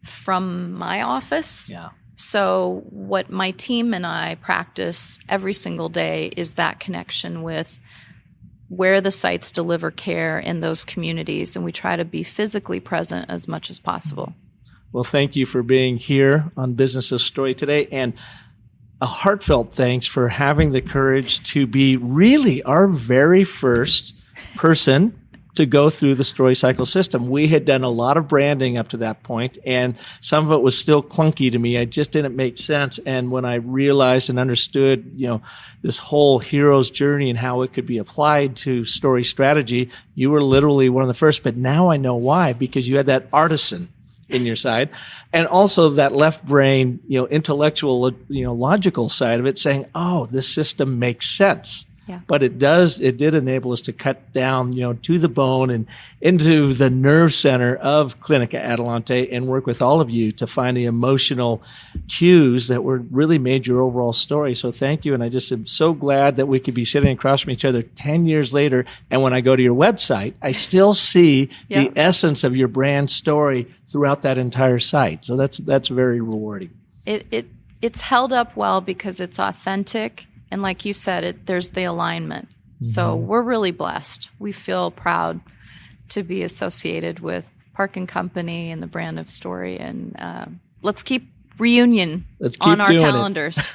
from my office. Yeah. So what my team and I practice every single day is that connection with where the sites deliver care in those communities, and we try to be physically present as much as possible. Well, thank you for being here on Business of Story today, and a heartfelt thanks for having the courage to be really our very first person to go through the story cycle system. We had done a lot of branding up to that point, and some of it was still clunky to me. It just didn't make sense. And when I realized and understood, this whole hero's journey and how it could be applied to story strategy, you were literally one of the first. But now I know why, because you had that artisan in your side, and also that left brain, intellectual, logical side of it, saying, "Oh, this system makes sense." Yeah. But it did enable us to cut down, to the bone and into the nerve center of Clinica Adelante and work with all of you to find the emotional cues that really made your overall story. So thank you. And I just am so glad that we could be sitting across from each other 10 years later. And when I go to your website, I still see the essence of your brand story throughout that entire site. So that's very rewarding. It's held up well because it's authentic. And like you said, there's the alignment. So we're really blessed. We feel proud to be associated with Park & Company and the brand of story. And let's keep reunion on our calendars.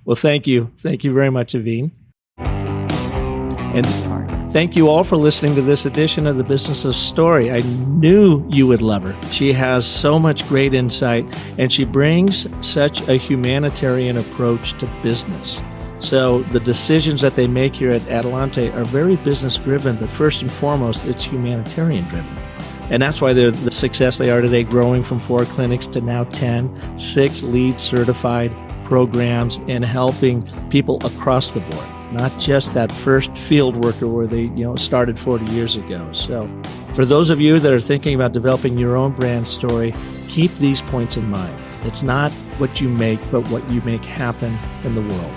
Well, thank you. Thank you very much, Avein. And thank you all for listening to this edition of the Business of Story. I knew you would love her. She has so much great insight, and she brings such a humanitarian approach to business. So the decisions that they make here at Adelante are very business-driven, but first and foremost, it's humanitarian-driven. And that's why they're the success they are today, growing from 4 clinics to now 10, 6 LEED certified programs and helping people across the board, not just that first field worker where they started 40 years ago. So for those of you that are thinking about developing your own brand story, keep these points in mind. It's not what you make, but what you make happen in the world.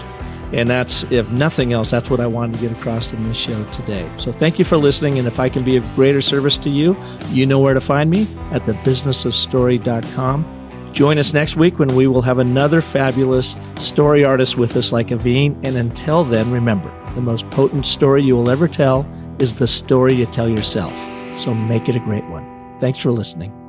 And that's, if nothing else, that's what I wanted to get across in this show today. So thank you for listening. And if I can be of greater service to you, you know where to find me at thebusinessofstory.com. Join us next week when we will have another fabulous story artist with us like Avein. And until then, remember, the most potent story you will ever tell is the story you tell yourself. So make it a great one. Thanks for listening.